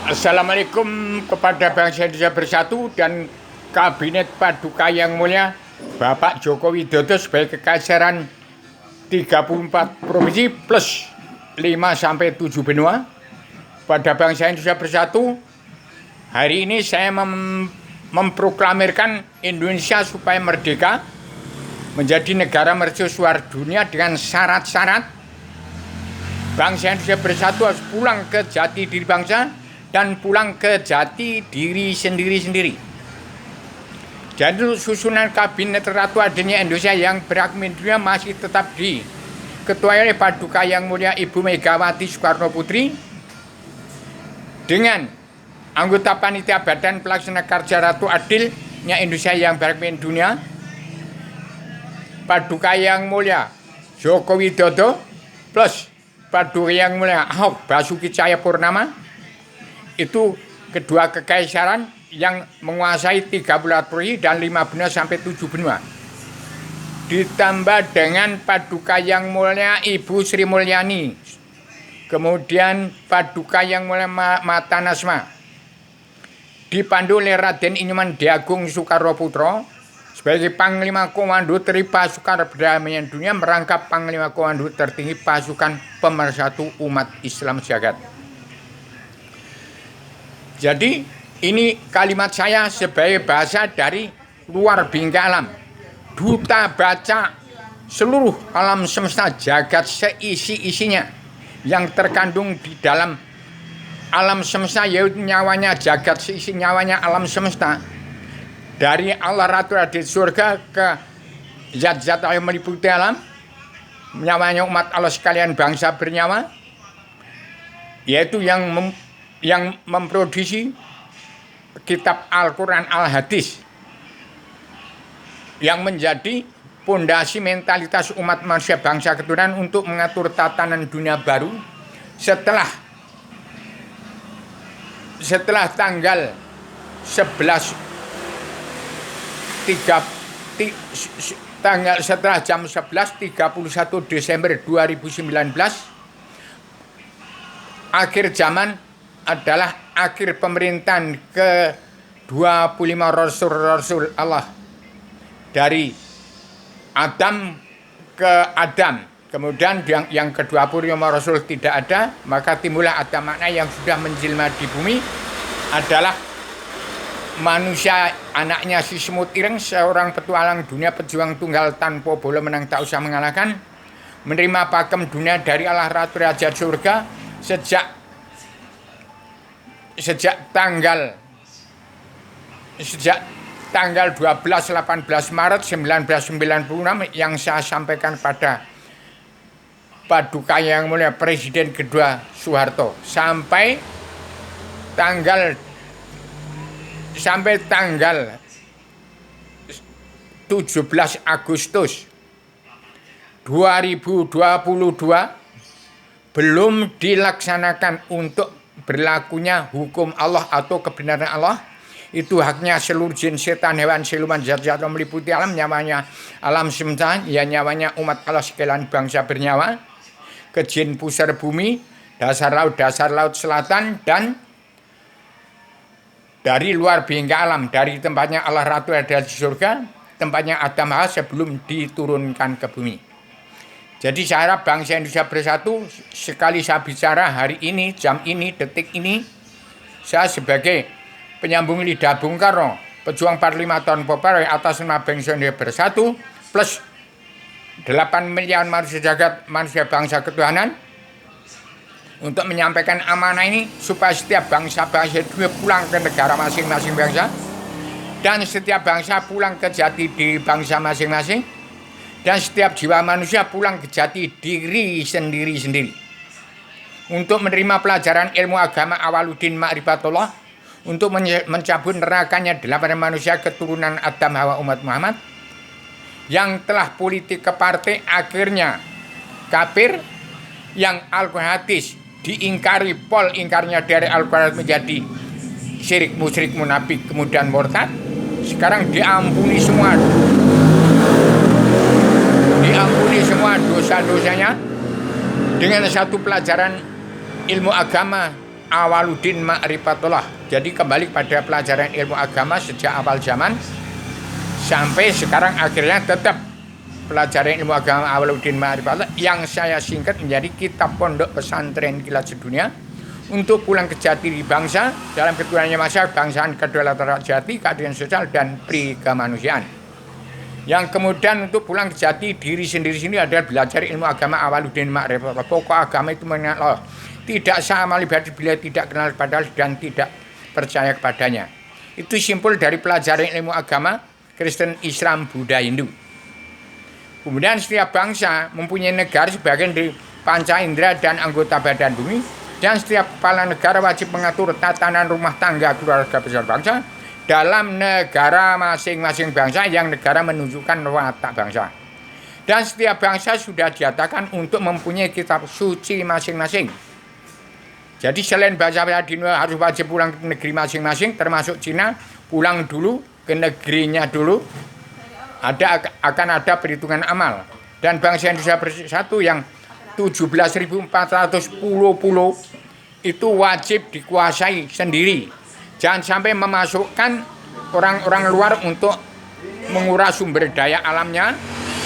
Assalamualaikum kepada bangsa Indonesia Bersatu dan Kabinet Paduka yang mulia Bapak Joko Widodo sebagai kekaisaran 34 provinsi plus 5-7 benua. Pada bangsa Indonesia Bersatu, hari ini saya memproklamirkan Indonesia supaya merdeka menjadi negara mercusuar dunia dengan syarat-syarat. Bangsa Indonesia Bersatu harus pulang ke jati diri bangsa dan pulang ke jati diri sendiri-sendiri. Jadi susunan kabinet Ratu adanya Indonesia yang berhak dunia masih tetap diketuai oleh Paduka yang mulia Ibu Megawati Soekarno Putri dengan anggota panitia Badan Pelaksana Kerja Ratu Adilnya Indonesia yang berhak dunia, Paduka yang mulia Joko Widodo plus Paduka yang mulia Ahok Basuki Cahayapurnama. Itu kedua kekaisaran yang menguasai 34 provinsi dan 5 benua sampai 7 benua. Ditambah dengan Paduka yang mulia Ibu Sri Mulyani, kemudian Paduka yang mulia Mata Nasma, dipandu oleh Raden Inyuman Diagung Soekarno Putro sebagai Panglima Komando dari Pasukan Perdamaian Dunia merangkap Panglima Komando tertinggi Pasukan Pemersatu Umat Islam Jagat. Jadi ini kalimat saya sebagai bahasa dari luar bingkai alam, duta baca seluruh alam semesta jagat seisi-isinya yang terkandung di dalam alam semesta, yaitu nyawanya jagat seisi nyawanya alam semesta, dari Allah Ratu Adil surga ke zat-zat yang meliputi alam, nyawanya umat Allah sekalian bangsa bernyawa, yaitu yang memproduksi kitab Al-Quran Al-Hadis yang menjadi pondasi mentalitas umat manusia bangsa keturunan untuk mengatur tatanan dunia baru setelah tanggal 11 setelah jam 11 31 Desember 2019, akhir zaman adalah akhir pemerintahan ke-25 Rasul Allah dari Adam ke Adam. Kemudian yang ke-25 Rasul tidak ada, maka timbullah ada makna yang sudah menjelma di bumi adalah manusia, anaknya si semut ireng, seorang petualang dunia, pejuang tunggal tanpa bola menang tak usah mengalahkan, menerima pakem dunia dari Allah Ratu Raja Surga sejak tanggal 12-18 Maret 1996 yang saya sampaikan pada Paduka yang mulia Presiden kedua Soeharto sampai tanggal 17 Agustus 2022 belum dilaksanakan untuk berlakunya hukum Allah atau kebenaran Allah. Itu haknya seluruh jin, setan, hewan, siluman, zat-zat yang meliputi alam, nyawanya alam semesta, ya nyawanya umat Allah sekalian bangsa bernyawa, ke jin pusar bumi, dasar laut selatan, dan dari luar bingkai alam, dari tempatnya Allah Ratu ada di surga, tempatnya Adam Hawa sebelum diturunkan ke bumi. Jadi saya harap bangsa Indonesia Bersatu, sekali saya bicara hari ini, jam ini, detik ini, saya sebagai penyambung lidah Bung Karno, pejuang 45 tahun Popeye atas nama bangsa Indonesia Bersatu, plus 8 miliar manusia jagat, manusia bangsa ketuhanan, untuk menyampaikan amanah ini supaya setiap bangsa-bangsa dunia pulang ke negara masing-masing bangsa, dan setiap bangsa pulang ke jati diri bangsa masing-masing, dan setiap jiwa manusia pulang ke jati diri sendiri-sendiri untuk menerima pelajaran ilmu agama Awaluddin Ma'rifatullah, untuk mencabut nerakanya 8 manusia keturunan Adam Hawa umat Muhammad yang telah politik ke partai akhirnya kafir, yang Al-Quran hadis diingkari, pol ingkarnya dari Al-Quran menjadi syirik, musyrik, munafik, kemudian murtad. Sekarang diampuni semua dosa-dosanya, dengan satu pelajaran ilmu agama Awaluddin Ma'rifatullah. Jadi kembali pada pelajaran ilmu agama sejak awal zaman sampai sekarang akhirnya tetap pelajaran ilmu agama Awaluddin Ma'rifatullah yang saya singkat menjadi Kitab Pondok Pesantren Kilat Sedunia untuk pulang ke jati diri bangsa dalam keturunannya masa kebangsaan, kedaulatan jati, keadilan sosial dan prikemanusiaan. Yang kemudian untuk pulang ke jati diri sendiri adalah belajar ilmu agama Awaluddin Ma'rifatullah. Pokok agama itu mengenal Allah. Tidak sah amal ibadah bila tidak kenal kepada Allah dan tidak percaya kepadanya. Itu simpul dari pelajaran ilmu agama Kristen, Islam, Buddha, Hindu. Kemudian setiap bangsa mempunyai negara sebagian dari panca indera dan anggota badan bumi, dan setiap kepala negara wajib mengatur tatanan rumah tangga keluarga besar bangsa dalam negara masing-masing bangsa yang negara menunjukkan watak bangsa. Dan setiap bangsa sudah dinyatakan untuk mempunyai kitab suci masing-masing. Jadi selain bangsa-bangsa di dunia harus wajib pulang ke negeri masing-masing, termasuk Cina, pulang dulu ke negerinya dulu. Akan ada perhitungan amal. Dan bangsa Indonesia Bersatu yang 17.410 pulau itu wajib dikuasai sendiri. Jangan sampai memasukkan orang-orang luar untuk menguras sumber daya alamnya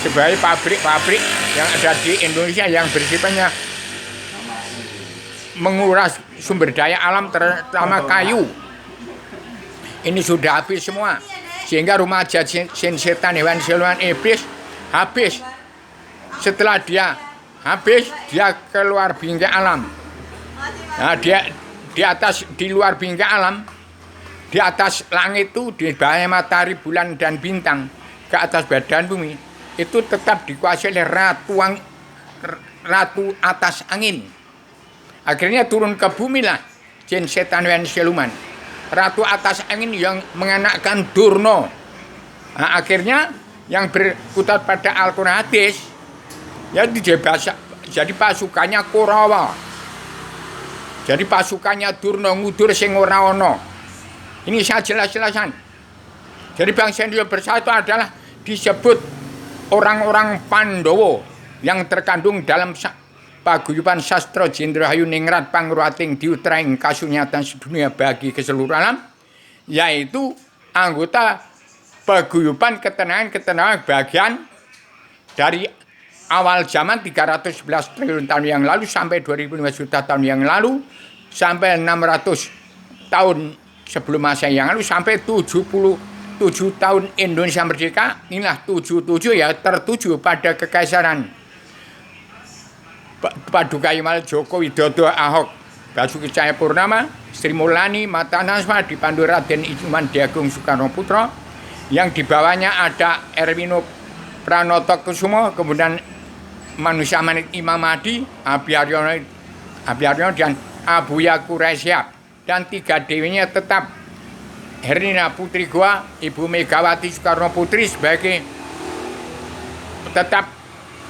sebagai pabrik-pabrik yang ada di Indonesia yang bersifatnya menguras sumber daya alam terutama kayu. Ini sudah habis semua. Sehingga rumah jin setan hewan siluman iblis habis. Setelah dia habis, dia keluar bingkai alam. Nah, dia di luar bingkai alam, di atas langit itu, di bawah matahari, bulan dan bintang, ke atas badan bumi, itu tetap dikuasai oleh ratu atas angin. Akhirnya turun ke bumi lah jin setan hewan siluman. Ratu atas angin yang menganakkan Durno. Nah, akhirnya yang berkutat pada Al-Quran hadis ya jadi pasukannya Korawa. Jadi pasukannya Durno ngudur sing ora ono. Ini saya jelas-jelasan. Jadi bangsa Indonesia Bersatu adalah disebut orang-orang Pandowo yang terkandung dalam paguyuban sastra Jendrahayu Ningrat Pangruating Diutraing Kasunyatan Sedunia bagi keseluruh alam, yaitu anggota paguyuban ketenangan bagian dari awal zaman 311 triliun tahun yang lalu sampai 2005 juta tahun yang lalu sampai 600 tahun sebelum masa yang lalu sampai 77 tahun Indonesia merdeka. Inilah 77 ya tertuju pada kekaisaran Paduka Himal Joko Widodo Ahok, Basuki Cahayapurnama, Sri Mulyani Matanasma dipandu Raden Ijuman Diagung Soekarno Putra, yang di bawahnya ada Erwino Pranoto Kusumo, kemudian Manusia Manik Imam Mahdi, Abiyaryono dan Abuya Quraisyab, dan tiga dewinya tetap Herlina Putri Goa, Ibu Megawati Soekarno Putri sebagai tetap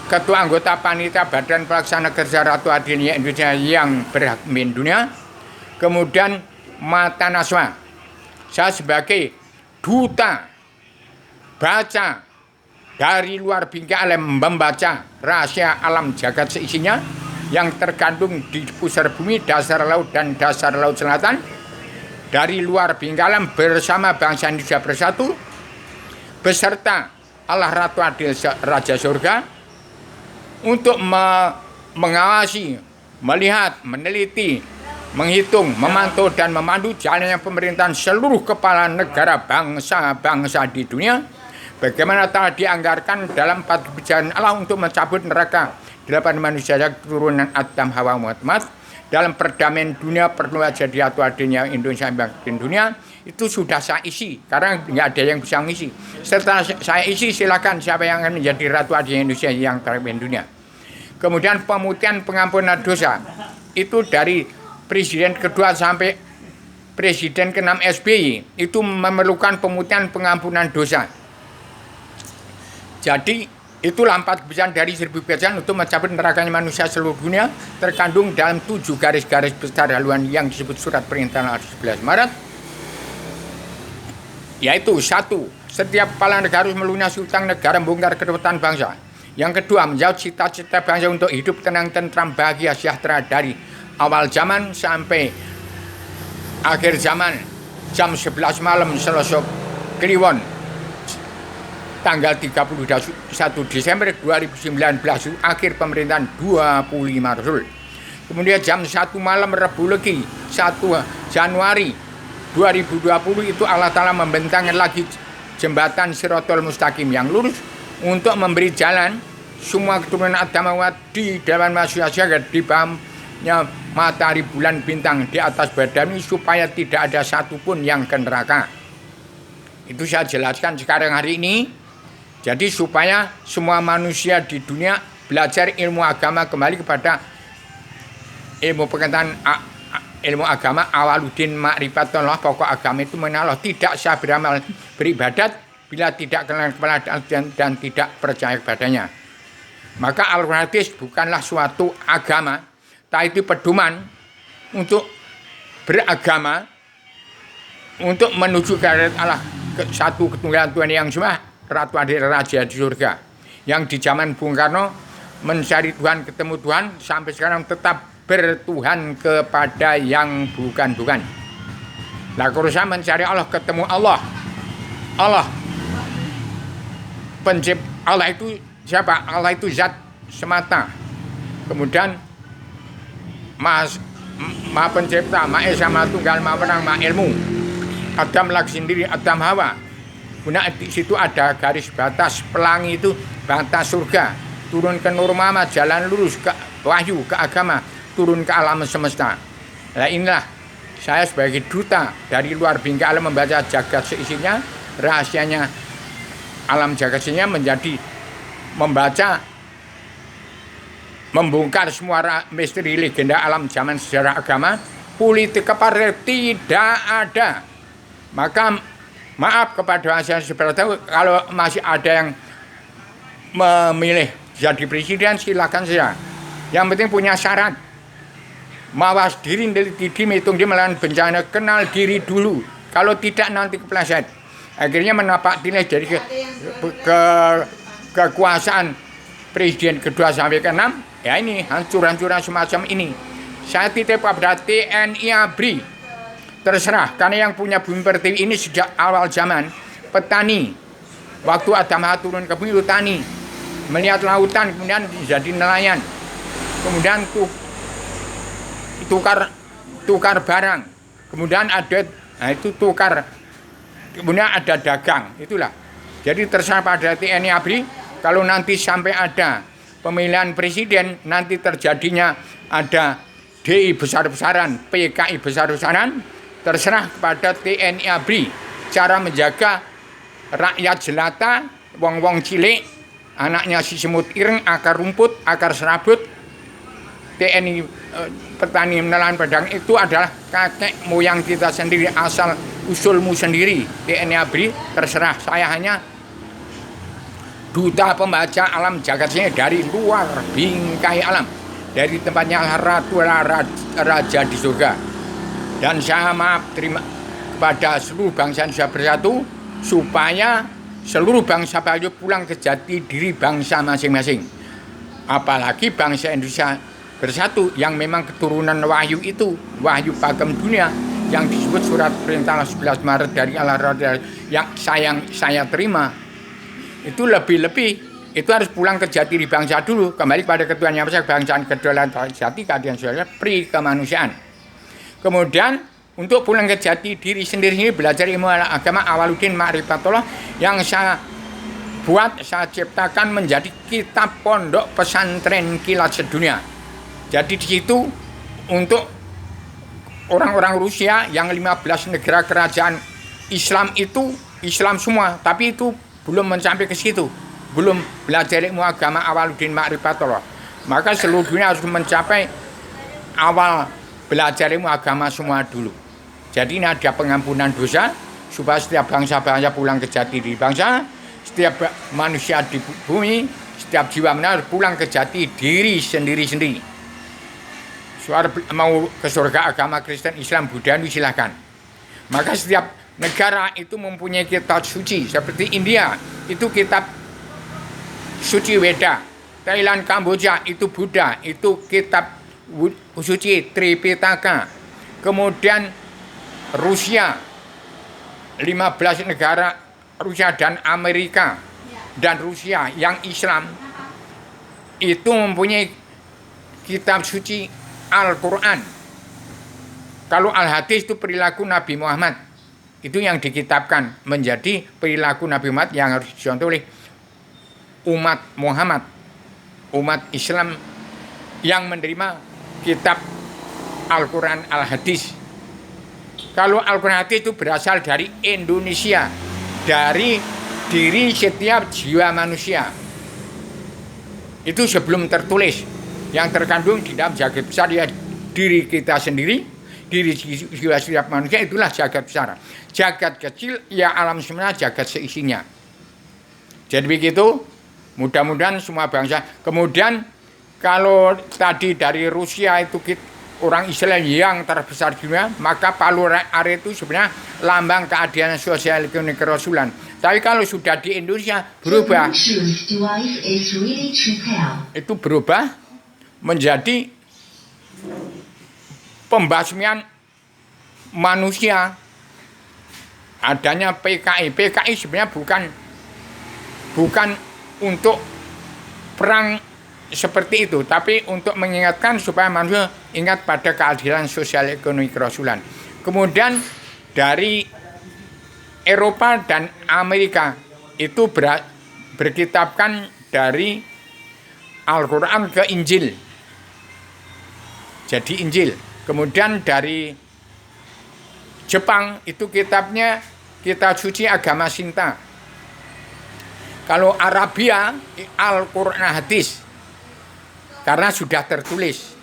Ketua Anggota Panitia Badan Pelaksana Kerja Ratu Adilnya Indonesia yang berhak memimpin dunia. Kemudian Mata Naswa, saya sebagai duta baca dari luar bingkai alam, membaca rahasia alam jagat seisinya yang terkandung di pusar bumi, dasar laut dan dasar laut selatan. Dari luar bingkai alam bersama bangsa Indonesia Bersatu beserta Allah Ratu Adil Raja Surga untuk mengawasi, melihat, meneliti, menghitung, memantau dan memandu jalannya pemerintahan seluruh kepala negara bangsa-bangsa di dunia. Bagaimana telah dianggarkan dalam 4 kebijakan Allah untuk mencabut neraka 8 manusia keturunan Adam Hawa Muhammad dalam perdamaian dunia perlu jadi atau adanya Indonesia yang dunia. Itu sudah saya isi karena nggak ada yang bisa mengisi. Setelah saya isi silakan siapa yang akan menjadi Ratu Adilnya Indonesia yang terbaik dunia. Kemudian pemutihan pengampunan dosa itu dari presiden kedua sampai presiden ke-6 SBY itu memerlukan pemutihan pengampunan dosa. Jadi itulah 4 kebijakan dari 1000 kebijakan untuk mencabut nerakanya manusia seluruh dunia terkandung dalam 7 garis-garis besar haluan yang disebut surat perintah 11 Maret. Yaitu 1. Setiap kepala negara harus melunasi utang negara, membongkar kedapatan bangsa. Yang kedua, menjawab cita-cita bangsa untuk hidup tenang, tentram, bahagia, sejahtera dari awal zaman sampai akhir zaman. Jam 11 malam selesai Kliwon tanggal 31 Desember 2019 akhir pemerintahan 25 Rasul. Kemudian jam 1 malam Rabu Legi 1 Januari 2020 itu Allah Ta'ala membentangkan lagi jembatan Shirathul Mustaqim yang lurus untuk memberi jalan semua keturunan Adam di dalam manusia di bawahnya matahari, bulan, bintang di atas badan ini supaya tidak ada satupun yang ke neraka. Itu saya jelaskan sekarang hari ini. Jadi supaya semua manusia di dunia belajar ilmu agama kembali kepada ilmu pengetahuan ilmu agama awaludin ma'rifatullah, pokok agama itu mengenal Allah, tidak sah beramal beribadat bila tidak kenal kepala dan tidak percaya kepadanya. Maka al-hadis bukanlah suatu agama, tapi itu pedoman untuk beragama, untuk menuju ke Allah, ke satu ketunggalan Tuhan yang semua, Ratu Adil Raja di surga. Yang di zaman Bung Karno mencari Tuhan, ketemu Tuhan, sampai sekarang tetap bertuhan kepada yang bukan-bukan. Nah, kalau saya mencari Allah, ketemu Allah. Allah Allah itu siapa? Allah itu zat semata. Kemudian Maha Pencipta, Maha Esa, Maha Tunggal, Maha Penang, Maha Ilmu. Adam lagi sendiri, Adam Hawa. Kemudian di situ ada garis batas pelangi itu batas surga. Turun ke Nurmama, jalan lurus ke wahyu, ke agama, turun ke alam semesta. Nah inilah saya sebagai duta dari luar bingkai alam membaca jagat seisinya, rahasianya alam jagat seisinya, menjadi membaca, membongkar semua misteri legenda alam zaman sejarah agama. Politik kepartian tidak ada. Maka maaf kepada saya seperti itu, kalau masih ada yang memilih jadi presiden silakan saja. Yang penting punya syarat. Mawas diri, hitung dia melawan bencana, kenal diri dulu. Kalau tidak nanti kepleset. Akhirnya menapak nilai dari kekuasaan presiden kedua sampai ke-6, ya ini hancur-hancuran semacam ini. Saya titip pada TNI ABRI, terserah, karena yang punya bumi pertiwi ini sejak awal zaman petani. Waktu Adam turun ke bumi petani, melihat lautan, kemudian jadi nelayan, kemudian tukar barang, kemudian ada, nah itu tukar. Kemudian ada dagang, itulah. Jadi terserah pada TNI ABRI, kalau nanti sampai ada pemilihan presiden, nanti terjadinya ada DI besar-besaran, PKI besar-besaran, terserah kepada TNI ABRI. Cara menjaga rakyat jelata, wong-wong cilik, anaknya si semut ireng, akar rumput, akar serabut, TNI petani nelayan pedang itu adalah kakek moyang kita sendiri, asal usulmu sendiri. TNI ABRI terserah, saya hanya duta pembaca alam jagat ini dari luar bingkai alam, dari tempatnya Ratu Raja di surga. Dan saya maaf terima kepada seluruh bangsa Indonesia bersatu, supaya seluruh bangsa Bayu pulang ke jati diri bangsa masing-masing. Apalagi bangsa Indonesia bersatu yang memang keturunan wahyu itu, wahyu pakem dunia yang disebut surat perintah 11 Maret dari Allah yang saya terima. Itu lebih-lebih itu harus pulang ke jati diri bangsa dulu, kembali pada ketuhanan yang besar, kebangsaan, kedaulatan, jati keadilan sosial, pri kemanusiaan. Kemudian untuk pulang ke jati diri sendiri, belajar ilmu agama awaludin ma'rifatullah yang saya buat, saya ciptakan menjadi kitab pondok pesantren kilat sedunia. Jadi di situ untuk orang-orang Rusia yang 15 negara kerajaan Islam itu Islam semua, tapi itu belum mencapai ke situ, belum belajar ilmu agama awaludin ma'rifatullah. Maka seluruh dunia harus mencapai awal belajar ilmu agama semua dulu. Jadi ini ada pengampunan dosa supaya setiap bangsa-bangsa pulang ke jati diri bangsa, setiap manusia di bumi, setiap jiwa harus pulang ke jati diri sendiri-sendiri. Suara mau ke surga agama Kristen, Islam, Buddha, silakan. Maka setiap negara itu mempunyai kitab suci. Seperti India, itu kitab suci Weda. Thailand, Kamboja itu Buddha, itu kitab suci Tripitaka. Kemudian Rusia, 15 negara Rusia dan Amerika dan Rusia yang Islam itu mempunyai kitab suci Al-Quran. Kalau Al-Hadis itu perilaku Nabi Muhammad, itu yang dikitabkan menjadi perilaku Nabi Muhammad yang harus dicontoh oleh umat Muhammad, umat Islam yang menerima kitab Al-Quran Al-Hadis. Kalau Al-Quran Hadis itu berasal dari Indonesia, dari diri setiap jiwa manusia. Itu sebelum tertulis, yang terkandung di dalam jagat besar ya diri kita sendiri, diri jiwa setiap manusia itulah jagat besar. Jagat kecil ya alam semesta, jagat seisinya. Jadi begitu, mudah-mudahan semua bangsa. Kemudian kalau tadi dari Rusia itu orang Islam yang terbesar di dunia, maka Palu Are itu sebenarnya lambang keadilan sosial ekonomi kerasulan. Tapi kalau sudah di Indonesia berubah, itu berubah menjadi pembasmian manusia. Adanya PKI. PKI sebenarnya bukan untuk perang seperti itu, tapi untuk mengingatkan supaya manusia ingat pada keadilan sosial ekonomi kerasulan. Kemudian dari Eropa dan Amerika itu berkitabkan dari Al-Quran ke Injil, jadi Injil. Kemudian dari Jepang itu kitabnya kitab suci agama Shinta. Kalau Arabia Al-Quran Hadis, karena sudah tertulis.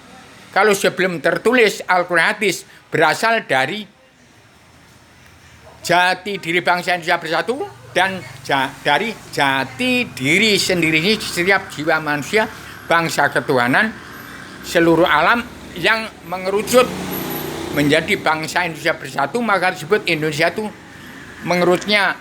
Kalau sebelum tertulis Al-Quran Hadis berasal dari jati diri bangsa Indonesia bersatu dan dari jati diri sendiri setiap jiwa manusia, bangsa ketuhanan seluruh alam yang mengerucut menjadi bangsa Indonesia bersatu. Maka disebut Indonesia itu mengerucutnya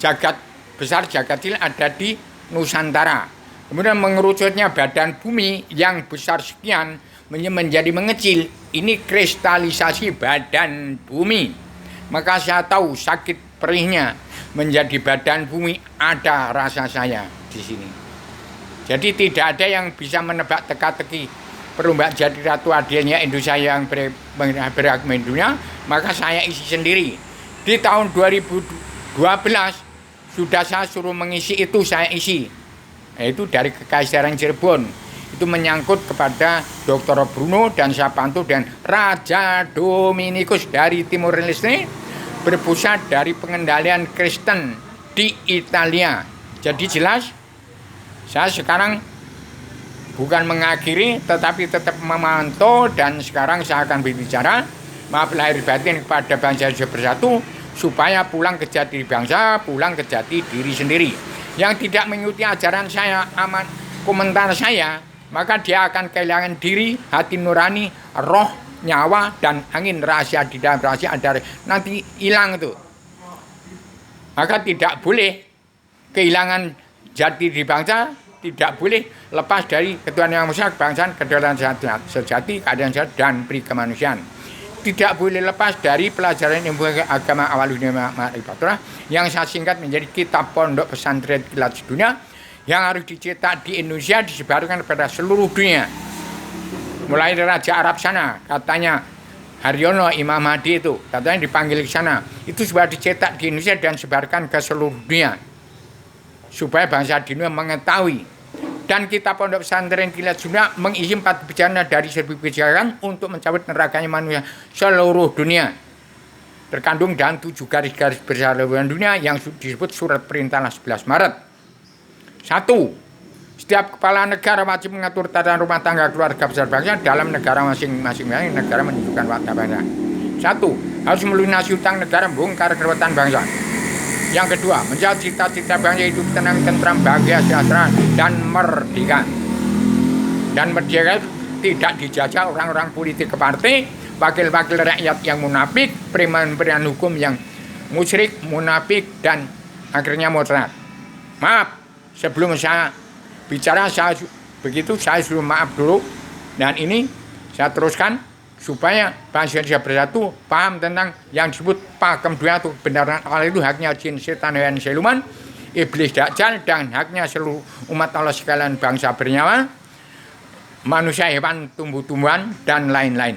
jagat besar, jagat kecil ada di Nusantara. Kemudian mengerucutnya badan bumi yang besar sekian menjadi mengecil. Ini kristalisasi badan bumi. Maka saya tahu sakit perihnya menjadi badan bumi, ada rasa saya di sini. Jadi tidak ada yang bisa menebak teka-teki perlombaan jadi ratu adilnya Indonesia yang beragama dunia. Maka saya isi sendiri. Di tahun 2012 sudah saya suruh mengisi itu, saya isi. Yaitu dari Kekaisaran Cirebon. Itu menyangkut kepada Dr. Bruno dan Sapanto dan Raja Dominikus dari Timur Leste, berpusat dari pengendalian Kristen di Italia. Jadi jelas, saya sekarang bukan mengakhiri tetapi tetap memantau, dan sekarang saya akan berbicara maaf lahir batin kepada bangsa Indonesia bersatu, supaya pulang ke jati bangsa, pulang ke jati diri sendiri. Yang tidak mengikuti ajaran saya, komentar saya, maka dia akan kehilangan diri, hati nurani, roh, nyawa, dan angin rahasia di dalam rahasia ada nanti hilang itu. Maka tidak boleh kehilangan jati diri bangsa, tidak boleh lepas dari ketuhanan yang maha, kebangsaan, kedaulatan sejati, keadilan sejati, dan peri kemanusiaan. Tidak boleh lepas dari pelajaran ilmu agama awal dunia ma'rifatullah yang saya singkat menjadi kitab pondok pesantren kilat sedunia yang harus dicetak di Indonesia, disebarkan kepada seluruh dunia. Mulai dari Raja Arab sana, katanya Haryono Imam Mahdi itu katanya dipanggil ke sana, itu sudah dicetak di Indonesia dan sebarkan ke seluruh dunia supaya bangsa dunia mengetahui. Dan kita pondok pesantren kilat dunia mengisi 4 kebijakan dari 1000 kebijakan untuk mencabut nerakanya manusia seluruh dunia. Terkandung dalam 7 garis-garis besar dunia yang disebut surat perintah 11 Maret. 1. Setiap kepala negara wajib mengatur tata rumah tangga keluarga besar bangsa dalam negara masing-masing. Negara menunjukkan waktu bangsa. 1. Harus melunasi utang negara, membongkar kedaulatan bangsa. Yang kedua, menjawab cita-cita bangsa hidup tenang, tentram, bahagia, sejahtera, dan merdeka. Dan merdeka tidak dijajah orang-orang politik ke partai, wakil-wakil rakyat yang munafik, preman-preman hukum yang musyrik, munafik, dan akhirnya moderat. Maaf, sebelum saya bicara begitu saya suruh maaf dulu, dan ini saya teruskan supaya bangsa Indonesia Bersatu paham tentang yang disebut pakem dunia itu kebenaran Allah itu haknya jin, setan, dan siluman, iblis, dajjal, dan haknya seluruh umat Allah sekalian bangsa bernyawa, manusia, hewan, tumbuh-tumbuhan, dan lain-lain.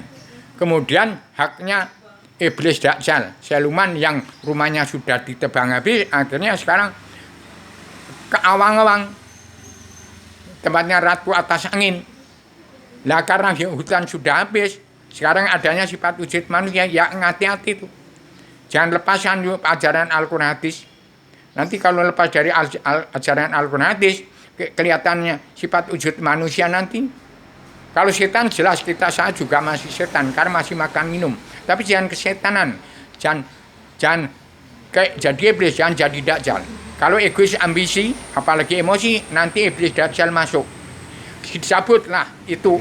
Kemudian haknya iblis, dajjal, siluman yang rumahnya sudah ditebang habis, akhirnya sekarang ke awang-awang, tempatnya ratu atas angin. Nah karena hutan sudah habis, sekarang adanya sifat wujud manusia, ya hati-hati itu. Jangan lepaskan ajaran Al-Quran hadis. Nanti kalau lepas dari ajaran Al-Quran hadis, kelihatannya sifat wujud manusia nanti. Kalau setan jelas saya juga masih setan, karena masih makan minum. Tapi jangan kesetanan, jangan kayak jadi iblis, jangan jadi dajjal. Kalau egois, ambisi, apalagi emosi, nanti iblis, dajjal masuk. Dicabutlah itu.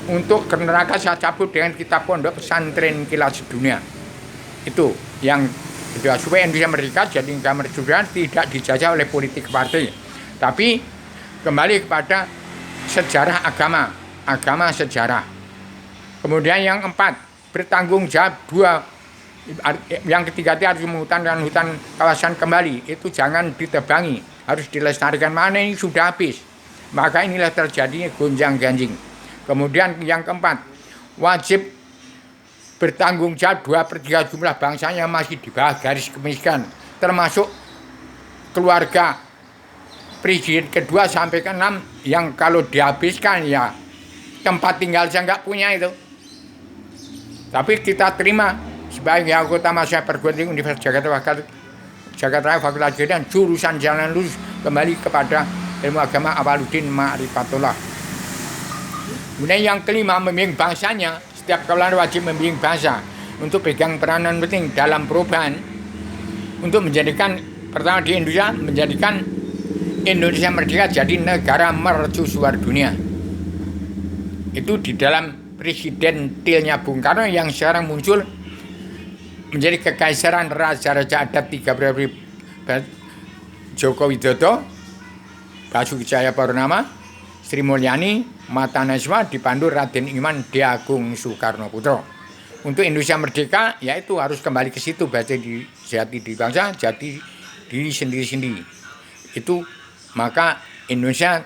Untuk ke neraka saya cabut dengan kitab pondok pesantren kilat sedunia. Itu yang supaya Indonesia merdeka jadi negara merdeka, tidak dijajah oleh politik partai. Tapi kembali kepada sejarah agama sejarah. Kemudian yang keempat, bertanggung jawab dua. Yang ketiga itu harus menghutankan hutan kawasan kembali. Itu jangan ditebangi, harus dilestarikan. Mana ini sudah habis. Maka inilah terjadinya gonjang-ganjing. Kemudian yang keempat, wajib bertanggung jawab 2/3 jumlah bangsa yang masih di bawah garis kemiskinan, termasuk keluarga presiden kedua sampai ke-6 yang kalau dihabiskan ya tempat tinggal saya nggak punya itu. Tapi kita terima sebagai anggota mahasiswa perguruan tinggi Universitas Jakarta Fakultas dan jurusan Jalan Lurus kembali kepada ilmu agama Awaludin Ma'rifatullah. Kemudian yang kelima, membimbing bangsanya. Setiap kalangan wajib membimbing bangsa untuk pegang peranan penting dalam perubahan, untuk menjadikan, pertama di Indonesia, menjadikan Indonesia merdeka jadi negara mercusuar dunia. Itu di dalam presidentilnya Bung Karno yang sekarang muncul menjadi kekaisaran raja-raja adat 3 periode Joko Widodo, Basuki Cahayapurnama, Sri Mulyani, Mata Najwa, dipandu Raden Iman Diagung Soekarnoputro. Untuk Indonesia merdeka, yaitu harus kembali ke situ, baca di jati di bangsa, jati diri sendiri-sendiri. Itu maka Indonesia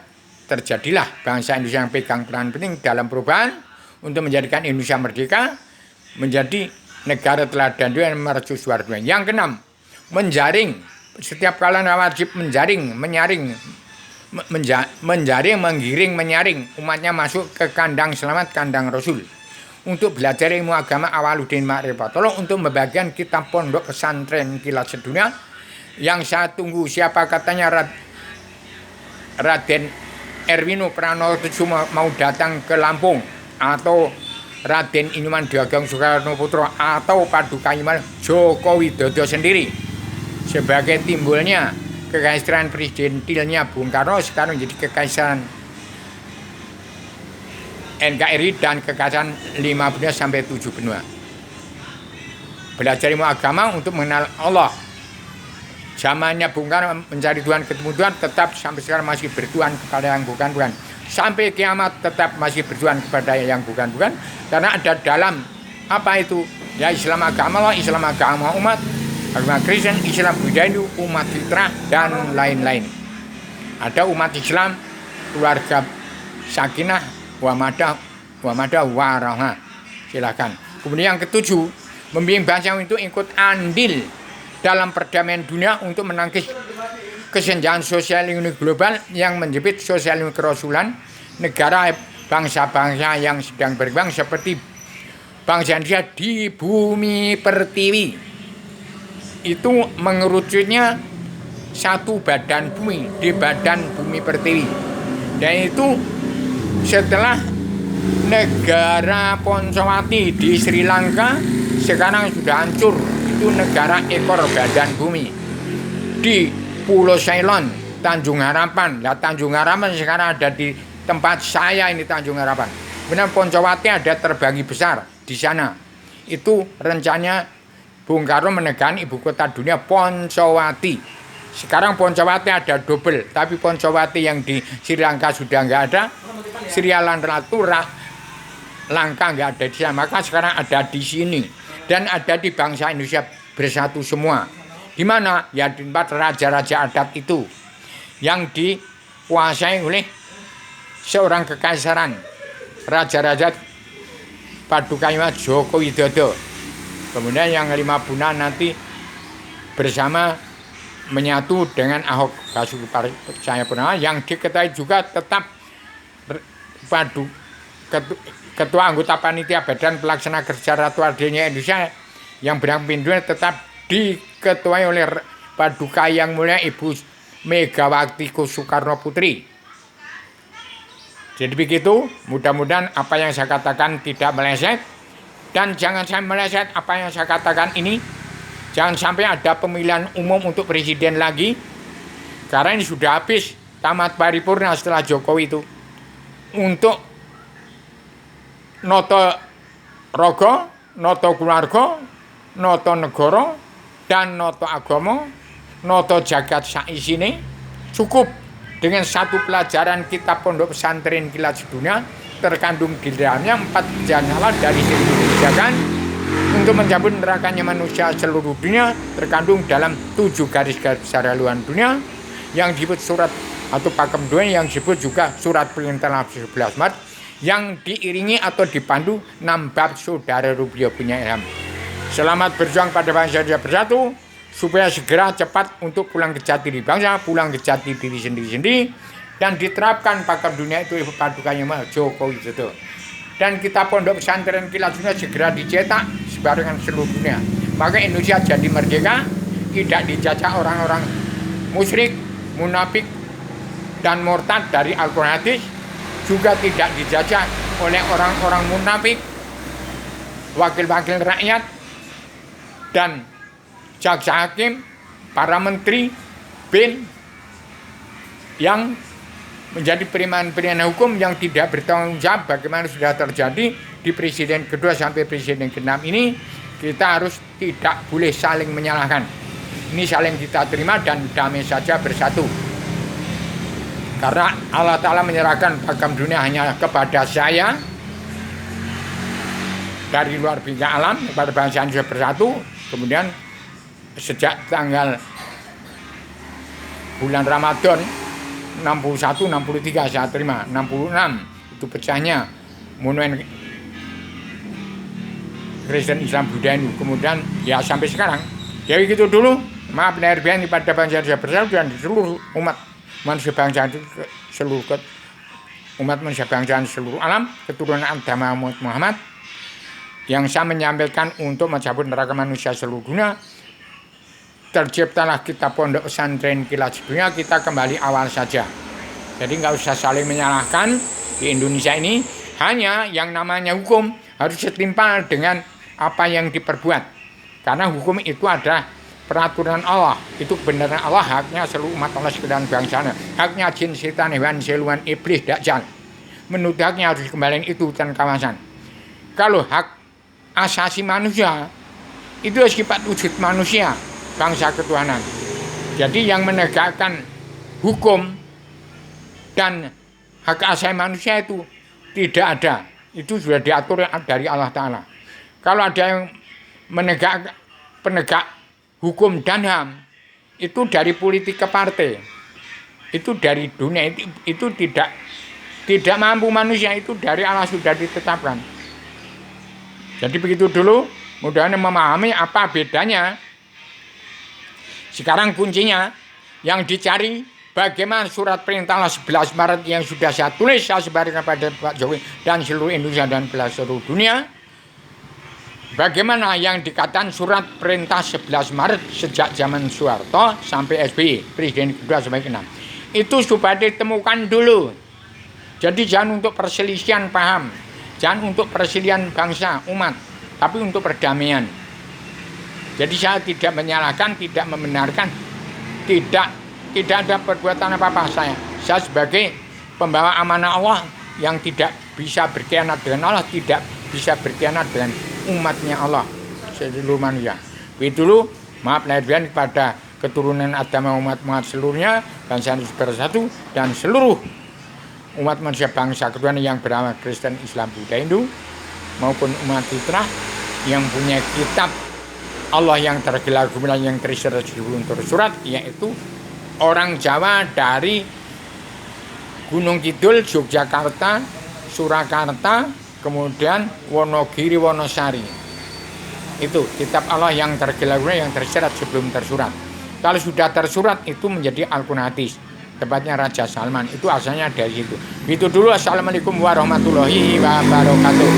terjadilah bangsa Indonesia yang pegang peran penting dalam perubahan untuk menjadikan Indonesia merdeka menjadi negara teladan dunia yang mercusuar dunia. Yang keenam, menjaring. Setiap kalangan wajib menjaring, menjaring, menggiring, menyaring umatnya masuk ke kandang selamat, kandang Rasul, untuk belajar ilmu agama Awaludin Ma'rifatullah, untuk membagikan kitab pondok pesantren kilat sedunia. Yang saya tunggu siapa katanya Raden Erwino Pranokusumo mau datang ke Lampung, atau Raden Iman Diagung Soekarnoputro, atau Paduka Iman Joko Widodo sendiri sebagai timbulnya kekaisaran presidentilnya Bung Karno sekarang menjadi kekaisaran NKRI dan kekaisaran 5 benua sampai 7 benua. Belajar ilmu agama untuk mengenal Allah. Zamannya Bung Karno mencari Tuhan, ketemu Tuhan, tetap sampai sekarang masih bertuhan kepada yang bukan Tuhan. Sampai kiamat tetap masih bertuhan kepada yang bukan Tuhan, karena ada dalam apa itu? Ya Islam agama Allah, Islam agama umat, agama Kristen, Islam Buddha, umat fitrah, dan lain-lain. Ada umat Islam, keluarga sakinah, wamadah, warahmah. Silakan. Kemudian yang ketujuh, membimbing bangsa untuk ikut andil dalam perdamaian dunia untuk menangkis kesenjangan sosial ekonomi global yang menjepit sosial ekonomi kerasulan negara bangsa-bangsa yang sedang berkembang seperti bangsa Indonesia di bumi pertiwi. Itu mengerucutnya satu badan bumi, di badan bumi pertiwi. Dan itu setelah negara Poncowati di Sri Lanka sekarang sudah hancur. Itu negara ekor badan bumi. Di Pulau Ceylon, Tanjung Harapan. Nah, Tanjung Harapan sekarang ada di tempat saya ini, Tanjung Harapan. Benar, Poncowati ada terbagi besar di sana. Itu rencananya Bung Karno menegakkan ibu kota dunia Poncowati. Sekarang Poncowati ada double, tapi Poncowati yang di Sri Lanka sudah nggak ada. Sri Ratu Lanka nggak ada di sana, maka sekarang ada di sini dan ada di bangsa Indonesia bersatu semua. Di mana? Ya di tempat raja-raja adat itu yang dikuasai oleh seorang kekaisaran, raja-raja Padukayama Joko Widodo. Kemudian yang 5 bulan nanti bersama menyatu dengan Ahok Basuki Cahayapurnama yang diketahui juga tetap ketua anggota panitia Badan Pelaksana Kerja Ratu Adenya Indonesia yang berpimpin tetap diketuai oleh Paduka Yang Mulia Ibu Megawati Soekarno Putri. Jadi begitu, mudah-mudahan apa yang saya katakan tidak meleset dan jangan sampai meleset apa yang saya katakan ini. Jangan sampai ada pemilihan umum untuk presiden lagi, karena ini sudah habis tamat paripurna setelah Jokowi itu. Untuk noto rogo, noto keluarga, noto negara, dan noto agama, noto jagat saisine cukup dengan satu pelajaran kitab Pondok Pesantren Kilat Sedunia terkandung di dalamnya 4 jalan dari seluruh kebijakan untuk mencabut nerakanya manusia seluruh dunia terkandung dalam 7 garis-garis besar haluan dunia yang disebut surat atau pakem 2 yang disebut juga surat perintah 11 Maret yang diiringi atau dipandu 6 bab saudara Rubio punya ilham. Selamat berjuang pada bangsa Indonesia bersatu supaya segera cepat untuk pulang ke jati diri bangsa, pulang ke jati diri sendiri-sendiri dan diterapkan pakem dunia itu Padukayama Joko Widodo. Dan kita Pondok Pesantren Kilat Sedunia segera dicetak sebarengan seluruh dunia. Maka Indonesia jadi merdeka, tidak dijajah orang-orang musyrik, munafik, dan murtad dari Al-Quran hadis, juga tidak dijajah oleh orang-orang munafik, wakil-wakil rakyat, dan jaksa hakim, para menteri, bin, yang menjadi periman-periman hukum yang tidak bertanggung jawab bagaimana sudah terjadi di presiden kedua sampai presiden ke-6 ini. Kita harus tidak boleh saling menyalahkan. Ini saling kita terima dan damai saja bersatu. Karena Allah Ta'ala menyerahkan pakem dunia hanya kepada saya dari luar bingkai alam kepada bangsa Indonesia bersatu. Kemudian sejak tanggal bulan Ramadan 61, 63 saya terima, 66 itu pecahnya monumen Kristen Islam Buddha itu. Kemudian ya sampai sekarang. Jadi gitu dulu. Maaf lahir batin pada bangsa Indonesia bersatu dan di seluruh umat manusia bangsa seluruh umat manusia bangsa seluruh alam keturunan agama Muhammad yang saya menyampaikan untuk mencabut neraka manusia seluruh dunia. Terciptalah kita Pondok Pesantren Kilat Sedunia, kita kembali awal saja. Jadi nggak usah saling menyalahkan di Indonesia ini. Hanya yang namanya hukum harus setimpal dengan apa yang diperbuat. Karena hukum itu ada peraturan Allah, itu kebenaran Allah, haknya seluruh umat Allah sekalian bangsanya. Haknya jin, setan, hewan, seluan, iblis, dajjal. Menurut haknya harus kembaliin itu dan kawasan. Kalau hak asasi manusia itu sifat wujud manusia, bangsa ketuhanan. Jadi yang menegakkan hukum dan hak asasi manusia itu tidak ada. Itu sudah diatur dari Allah Ta'ala. Kalau ada yang penegak hukum dan HAM, itu dari politik ke partai. Itu dari dunia, itu tidak mampu manusia, itu dari Allah sudah ditetapkan. Jadi begitu dulu, mudah-mudahan memahami apa bedanya. Sekarang kuncinya yang dicari bagaimana surat perintah 11 Maret yang sudah saya tulis, saya sebarkan pada Pak Jokowi dan seluruh Indonesia dan seluruh dunia. Bagaimana yang dikatakan surat perintah 11 Maret sejak zaman Soeharto sampai SBY, Presiden kedua sampai ke-6. Itu supaya ditemukan dulu. Jadi jangan untuk perselisihan paham, jangan untuk perselisihan bangsa, umat, tapi untuk perdamaian. Jadi saya tidak menyalahkan, tidak membenarkan, tidak ada perbuatan apa-apa saya. Saya sebagai pembawa amanah Allah yang tidak bisa berkhianat dengan Allah, tidak bisa berkhianat dengan umatnya Allah seluruh manusia. Begitu dulu, maaf lahir batin kepada keturunan Adam umat Muhammad seluruhnya, bangsa Indonesia bersatu, dan seluruh umat manusia bangsa keturunan yang bernama Kristen, Islam, Buddha, Hindu, maupun umat fitrah yang punya kitab Allah yang tergelar gemilang yang terisi sebelum tersurat, yaitu orang Jawa dari Gunung Kidul, Yogyakarta, Surakarta, kemudian Wonogiri, Wonosari. Itu kitab Allah yang tergelar yang tersirat sebelum tersurat. Kalau sudah tersurat itu menjadi Al-Quran Hadis, tepatnya Raja Salman. Itu asalnya dari situ. Itu dulu. Assalamualaikum warahmatullahi wabarakatuh.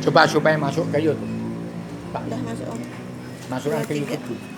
Coba supaya masuk ke YouTube. Udah masuk Om. Masukkan ke YouTube.